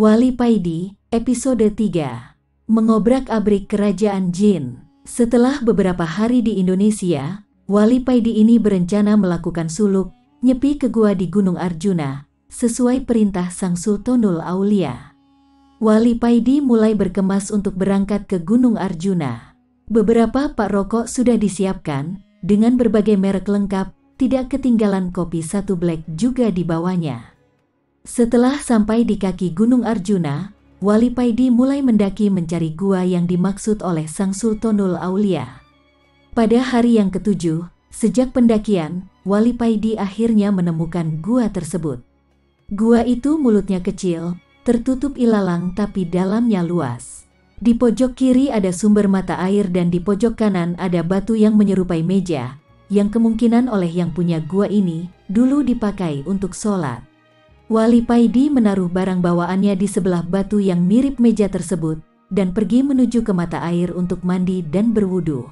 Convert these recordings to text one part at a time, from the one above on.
Wali Paidi, Episode 3. Mengobrak-abrik Kerajaan Jin. Setelah beberapa hari di Indonesia, Wali Paidi ini berencana melakukan suluk, nyepi ke gua di Gunung Arjuna, sesuai perintah Sang Sultanul Aulia. Wali Paidi mulai berkemas untuk berangkat ke Gunung Arjuna. Beberapa pak rokok sudah disiapkan, dengan berbagai merek lengkap, tidak ketinggalan kopi satu black juga dibawanya. Setelah sampai di kaki Gunung Arjuna, Wali Paidi mulai mendaki mencari gua yang dimaksud oleh Sang Sultanul Aulia. Pada hari yang ketujuh, sejak pendakian, Wali Paidi akhirnya menemukan gua tersebut. Gua itu mulutnya kecil, tertutup ilalang tapi dalamnya luas. Di pojok kiri ada sumber mata air dan di pojok kanan ada batu yang menyerupai meja, yang kemungkinan oleh yang punya gua ini dulu dipakai untuk sholat. Wali Paidi menaruh barang bawaannya di sebelah batu yang mirip meja tersebut, dan pergi menuju ke mata air untuk mandi dan berwudu.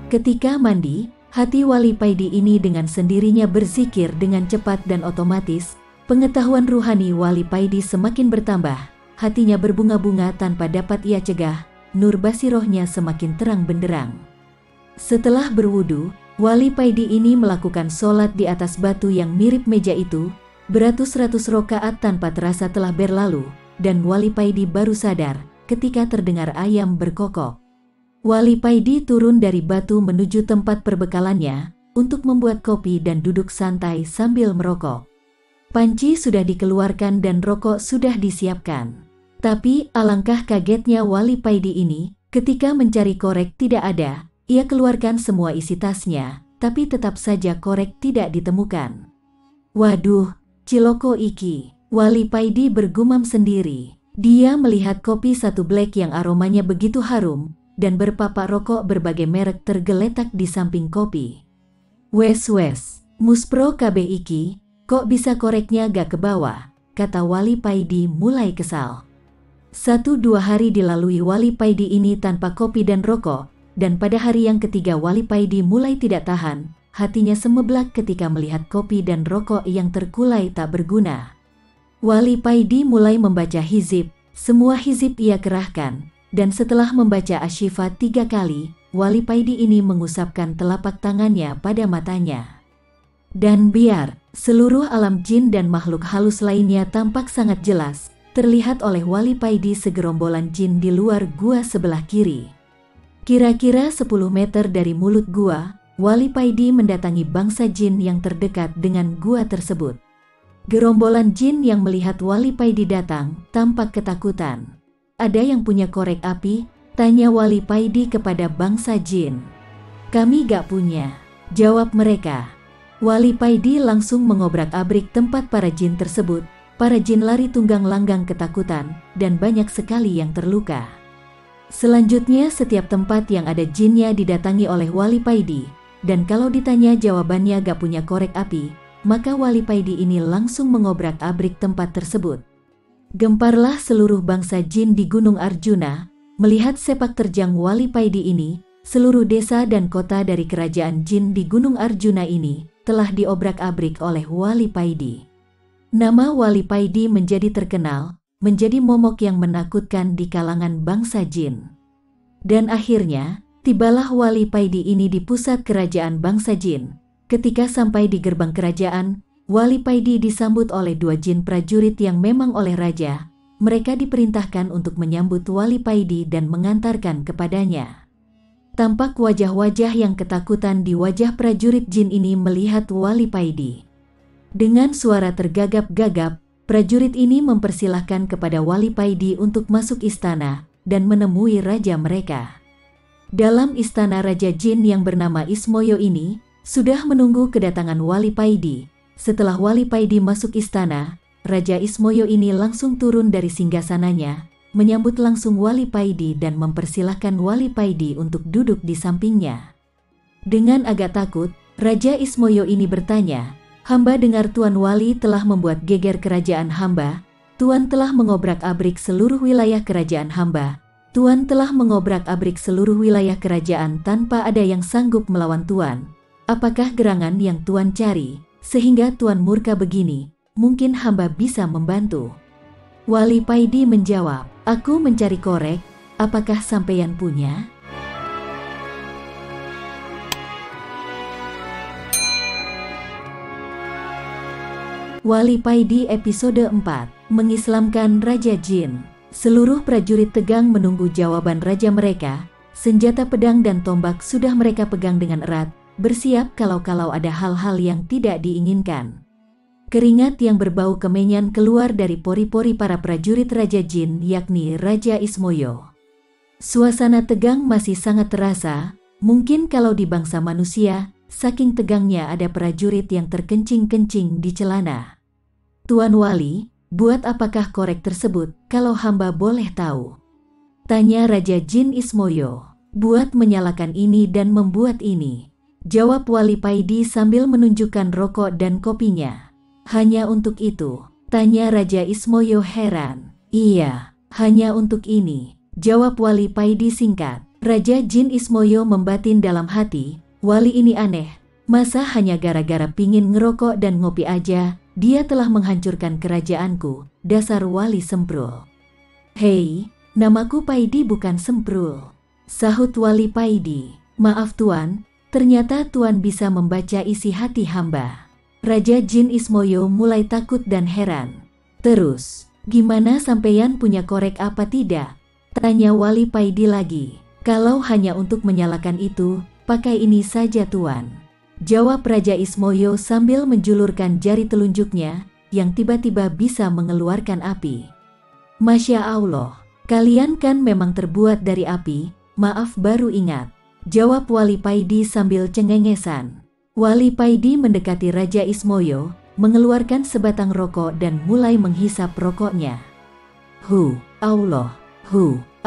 Ketika mandi, hati Wali Paidi ini dengan sendirinya berzikir dengan cepat dan otomatis. Pengetahuan ruhani Wali Paidi semakin bertambah, hatinya berbunga-bunga tanpa dapat ia cegah, nur basirohnya semakin terang benderang. Setelah berwudu, Wali Paidi ini melakukan sholat di atas batu yang mirip meja itu, beratus-ratus rokaat tanpa terasa telah berlalu, dan Wali Paidi baru sadar ketika terdengar ayam berkokok. Wali Paidi turun dari batu menuju tempat perbekalannya untuk membuat kopi dan duduk santai sambil merokok. Panci sudah dikeluarkan dan rokok sudah disiapkan. Tapi alangkah kagetnya Wali Paidi ini ketika mencari korek tidak ada. Ia keluarkan semua isi tasnya, tapi tetap saja korek tidak ditemukan. Waduh, ciloko iki, Wali Paidi bergumam sendiri. Dia melihat kopi satu black yang aromanya begitu harum, dan berpapak rokok berbagai merek tergeletak di samping kopi. Wes, muspro kabeh iki, kok bisa koreknya gak ke bawah, kata Wali Paidi mulai kesal. 1-2 hari dilalui Wali Paidi ini tanpa kopi dan rokok, dan pada hari yang ketiga Wali Paidi mulai tidak tahan, hatinya semeblak ketika melihat kopi dan rokok yang terkulai tak berguna. Wali Paidi mulai membaca hizib, semua hizib ia kerahkan, dan setelah membaca asyifa 3 kali, Wali Paidi ini mengusapkan telapak tangannya pada matanya. Dan biar seluruh alam jin dan makhluk halus lainnya tampak sangat jelas, terlihat oleh Wali Paidi segerombolan jin di luar gua sebelah kiri. Kira-kira 10 meter dari mulut gua, Wali Paidi mendatangi bangsa jin yang terdekat dengan gua tersebut. Gerombolan jin yang melihat Wali Paidi datang tampak ketakutan. Ada yang punya korek api? Tanya Wali Paidi kepada bangsa jin. Kami gak punya, jawab mereka. Wali Paidi langsung mengobrak-abrik tempat para jin tersebut. Para jin lari tunggang langgang ketakutan, dan banyak sekali yang terluka. Selanjutnya setiap tempat yang ada jinnya didatangi oleh Wali Paidi, dan kalau ditanya jawabannya gak punya korek api, maka Wali Paidi ini langsung mengobrak-abrik tempat tersebut. Gemparlah seluruh bangsa jin di Gunung Arjuna, melihat sepak terjang Wali Paidi ini. Seluruh desa dan kota dari kerajaan jin di Gunung Arjuna ini telah diobrak-abrik oleh Wali Paidi. Nama Wali Paidi menjadi terkenal, menjadi momok yang menakutkan di kalangan bangsa jin. Dan akhirnya, tibalah Wali Paidi ini di pusat kerajaan bangsa jin. Ketika sampai di gerbang kerajaan, Wali Paidi disambut oleh 2 jin prajurit yang memang oleh raja. Mereka diperintahkan untuk menyambut Wali Paidi dan mengantarkan kepadanya. Tampak wajah-wajah yang ketakutan di wajah prajurit jin ini melihat Wali Paidi. Dengan suara tergagap-gagap, prajurit ini mempersilahkan kepada Wali Paidi untuk masuk istana dan menemui raja mereka. Dalam istana Raja Jin yang bernama Ismoyo ini, sudah menunggu kedatangan Wali Paidi. Setelah Wali Paidi masuk istana, Raja Ismoyo ini langsung turun dari singgasananya, menyambut langsung Wali Paidi dan mempersilahkan Wali Paidi untuk duduk di sampingnya. Dengan agak takut, Raja Ismoyo ini bertanya, "Hamba dengar Tuan Wali telah membuat geger kerajaan hamba. Tuan telah mengobrak-abrik seluruh wilayah kerajaan hamba. Tuan telah mengobrak-abrik seluruh wilayah kerajaan tanpa ada yang sanggup melawan Tuan. Apakah gerangan yang Tuan cari, sehingga Tuan murka begini? Mungkin hamba bisa membantu." Wali Paidi menjawab, "Aku mencari korek, apakah sampeyan punya?" Wali Paidi episode 4, mengislamkan Raja Jin. Seluruh prajurit tegang menunggu jawaban raja mereka. Senjata pedang dan tombak sudah mereka pegang dengan erat, bersiap kalau-kalau ada hal-hal yang tidak diinginkan. Keringat yang berbau kemenyan keluar dari pori-pori para prajurit Raja Jin, yakni Raja Ismoyo. Suasana tegang masih sangat terasa, mungkin kalau di bangsa manusia, saking tegangnya ada prajurit yang terkencing-kencing di celana. "Tuan Wali, buat apakah korek tersebut, kalau hamba boleh tahu?" tanya Raja Jin Ismoyo. "Buat menyalakan ini dan membuat ini," jawab Wali Paidi sambil menunjukkan rokok dan kopinya. "Hanya untuk itu?" tanya Raja Ismoyo heran. "Iya, hanya untuk ini," jawab Wali Paidi singkat. Raja Jin Ismoyo membatin dalam hati, "Wali ini aneh, masa hanya gara-gara pingin ngerokok dan ngopi aja, dia telah menghancurkan kerajaanku, dasar wali semprul." "Hei, namaku Paidi bukan semprul," sahut Wali Paidi. "Maaf Tuan, ternyata Tuan bisa membaca isi hati hamba." Raja Jin Ismoyo mulai takut dan heran. "Terus, gimana sampeyan punya korek apa tidak?" tanya Wali Paidi lagi. "Kalau hanya untuk menyalakan itu, pakai ini saja Tuan," jawab Raja Ismoyo sambil menjulurkan jari telunjuknya, yang tiba-tiba bisa mengeluarkan api. "Masya Allah, kalian kan memang terbuat dari api, maaf baru ingat," jawab Wali Paidi sambil cengengesan. Wali Paidi mendekati Raja Ismoyo, mengeluarkan sebatang rokok dan mulai menghisap rokoknya. Allah,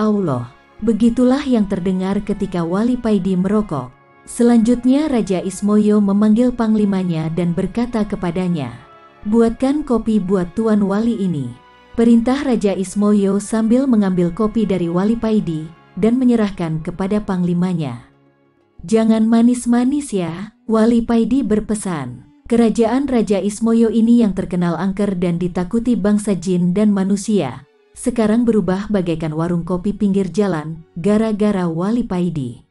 Allah. Begitulah yang terdengar ketika Wali Paidi merokok. Selanjutnya Raja Ismoyo memanggil panglimanya dan berkata kepadanya, "Buatkan kopi buat Tuan Wali ini." Perintah Raja Ismoyo sambil mengambil kopi dari Wali Paidi dan menyerahkan kepada panglimanya. "Jangan manis-manis ya," Wali Paidi berpesan. Kerajaan Raja Ismoyo ini yang terkenal angker dan ditakuti bangsa jin dan manusia, sekarang berubah bagaikan warung kopi pinggir jalan gara-gara Wali Paidi.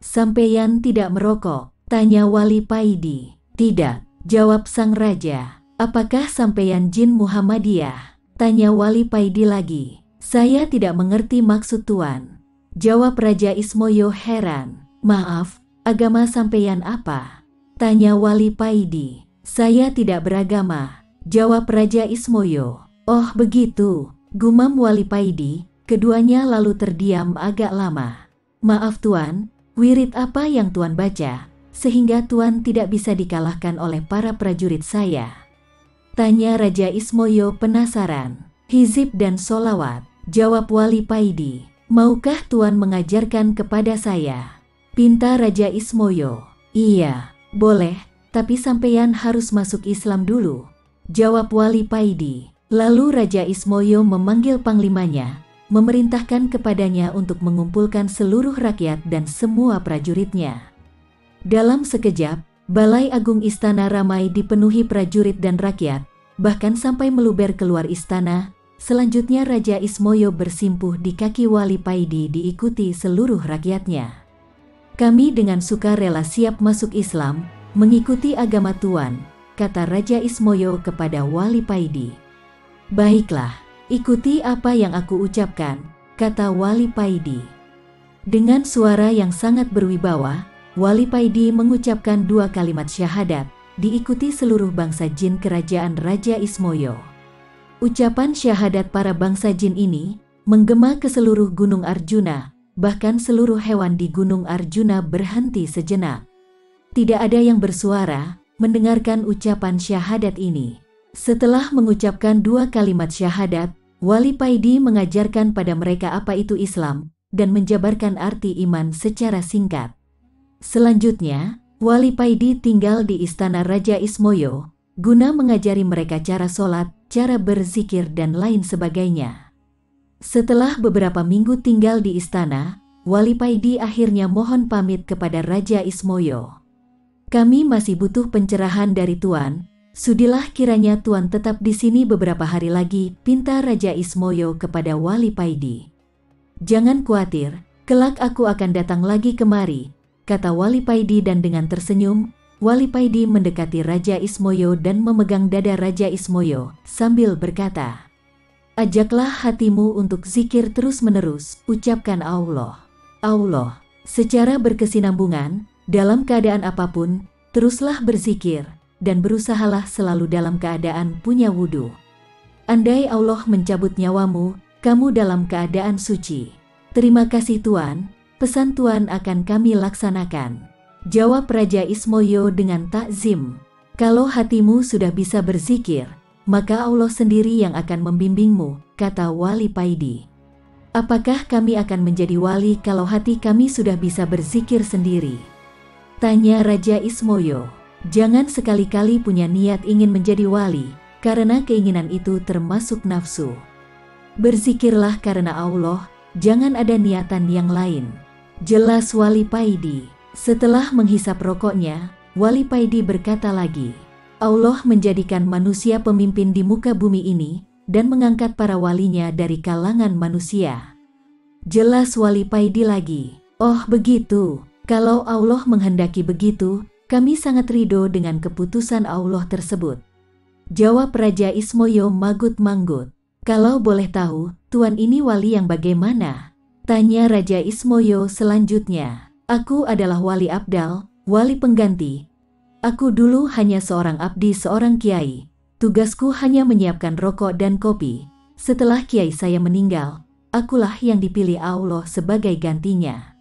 "Sampeyan tidak merokok?" tanya Wali Paidi. "Tidak," jawab sang raja. "Apakah sampeyan jin Muhammadiyah?" tanya Wali Paidi lagi. "Saya tidak mengerti maksud Tuan," jawab Raja Ismoyo heran. "Maaf, agama sampeyan apa?" tanya Wali Paidi. "Saya tidak beragama," jawab Raja Ismoyo. "Oh begitu," gumam Wali Paidi. Keduanya lalu terdiam agak lama. "Maaf Tuan, wirid apa yang Tuan baca, sehingga Tuan tidak bisa dikalahkan oleh para prajurit saya?" tanya Raja Ismoyo penasaran. "Hizib dan solawat," jawab Wali Paidi. "Maukah Tuan mengajarkan kepada saya?" pinta Raja Ismoyo. "Iya, boleh, tapi sampeyan harus masuk Islam dulu," jawab Wali Paidi. Lalu Raja Ismoyo memanggil panglimanya, memerintahkan kepadanya untuk mengumpulkan seluruh rakyat dan semua prajuritnya. Dalam sekejap, Balai Agung Istana ramai dipenuhi prajurit dan rakyat, bahkan sampai meluber keluar istana. Selanjutnya Raja Ismoyo bersimpuh di kaki Wali Paidi diikuti seluruh rakyatnya. "Kami dengan sukarela siap masuk Islam, mengikuti agama Tuan," kata Raja Ismoyo kepada Wali Paidi. "Baiklah, ikuti apa yang aku ucapkan," kata Wali Paidi. Dengan suara yang sangat berwibawa, Wali Paidi mengucapkan 2 kalimat syahadat, diikuti seluruh bangsa jin kerajaan Raja Ismoyo. Ucapan syahadat para bangsa jin ini menggema ke seluruh Gunung Arjuna, bahkan seluruh hewan di Gunung Arjuna berhenti sejenak. Tidak ada yang bersuara mendengarkan ucapan syahadat ini. Setelah mengucapkan 2 kalimat syahadat, Wali Paidi mengajarkan pada mereka apa itu Islam dan menjabarkan arti iman secara singkat. Selanjutnya, Wali Paidi tinggal di istana Raja Ismoyo guna mengajari mereka cara sholat, cara berzikir dan lain sebagainya. Setelah beberapa minggu tinggal di istana, Wali Paidi akhirnya mohon pamit kepada Raja Ismoyo. Kami masih butuh pencerahan dari Tuan. Sudilah kiranya Tuan tetap di sini beberapa hari lagi, pinta Raja Ismoyo kepada Wali Paidi. Jangan khawatir, kelak aku akan datang lagi kemari, kata Wali Paidi dan dengan tersenyum, Wali Paidi mendekati Raja Ismoyo dan memegang dada Raja Ismoyo sambil berkata, ajaklah hatimu untuk zikir terus-menerus, ucapkan Allah. Allah, secara berkesinambungan, dalam keadaan apapun, teruslah berzikir, dan berusahalah selalu dalam keadaan punya wudhu. Andai Allah mencabut nyawamu, kamu dalam keadaan suci. Terima kasih Tuan, pesan Tuan akan kami laksanakan. Jawab Raja Ismoyo dengan takzim. Kalau hatimu sudah bisa berzikir, maka Allah sendiri yang akan membimbingmu, kata Wali Paidi. Apakah kami akan menjadi wali kalau hati kami sudah bisa berzikir sendiri? Tanya Raja Ismoyo. Jangan sekali-kali punya niat ingin menjadi wali, karena keinginan itu termasuk nafsu. Berzikirlah karena Allah, jangan ada niatan yang lain. Jelas Wali Paidi. Setelah menghisap rokoknya, Wali Paidi berkata lagi, Allah menjadikan manusia pemimpin di muka bumi ini, dan mengangkat para walinya dari kalangan manusia. Jelas Wali Paidi lagi, oh begitu, kalau Allah menghendaki begitu, kami sangat ridho dengan keputusan Allah tersebut. Jawab Raja Ismoyo manggut-manggut. Kalau boleh tahu, Tuan ini wali yang bagaimana? Tanya Raja Ismoyo selanjutnya. Aku adalah wali abdal, wali pengganti. Aku dulu hanya seorang abdi seorang kiai. Tugasku hanya menyiapkan rokok dan kopi. Setelah kiai saya meninggal, akulah yang dipilih Allah sebagai gantinya.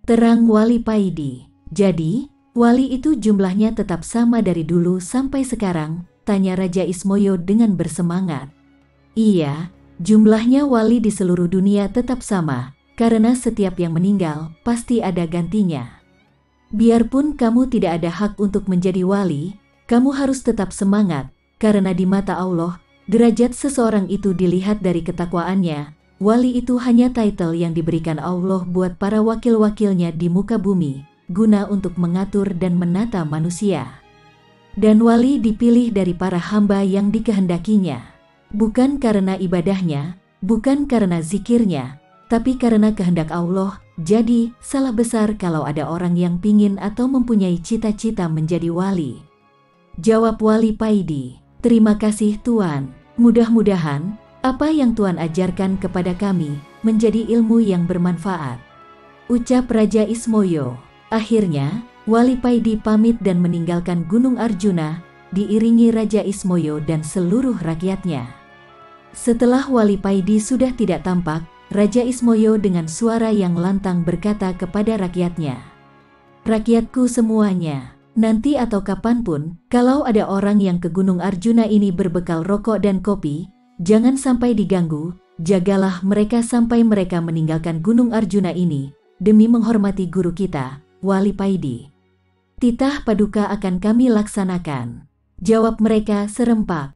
Terang Wali Paidi. Jadi, wali itu jumlahnya tetap sama dari dulu sampai sekarang, tanya Raja Ismoyo dengan bersemangat. Iya, jumlahnya wali di seluruh dunia tetap sama, karena setiap yang meninggal pasti ada gantinya. Biarpun kamu tidak ada hak untuk menjadi wali, kamu harus tetap semangat, karena di mata Allah, derajat seseorang itu dilihat dari ketakwaannya. Wali itu hanya title yang diberikan Allah buat para wakil-wakilnya di muka bumi, guna untuk mengatur dan menata manusia. Dan wali dipilih dari para hamba yang dikehendakinya. Bukan karena ibadahnya, bukan karena zikirnya, tapi karena kehendak Allah. Jadi, salah besar kalau ada orang yang pingin atau mempunyai cita-cita menjadi wali. Jawab Wali Paidi, terima kasih Tuan. Mudah-mudahan, apa yang Tuan ajarkan kepada kami, menjadi ilmu yang bermanfaat. Ucap Raja Ismoyo. Akhirnya, Wali Paidi pamit dan meninggalkan Gunung Arjuna, diiringi Raja Ismoyo dan seluruh rakyatnya. Setelah Wali Paidi sudah tidak tampak, Raja Ismoyo dengan suara yang lantang berkata kepada rakyatnya, rakyatku semuanya, nanti atau kapanpun, kalau ada orang yang ke Gunung Arjuna ini berbekal rokok dan kopi, jangan sampai diganggu, jagalah mereka sampai mereka meninggalkan Gunung Arjuna ini, demi menghormati guru kita, Wali Paidi. Titah paduka akan kami laksanakan. Jawab mereka serempak.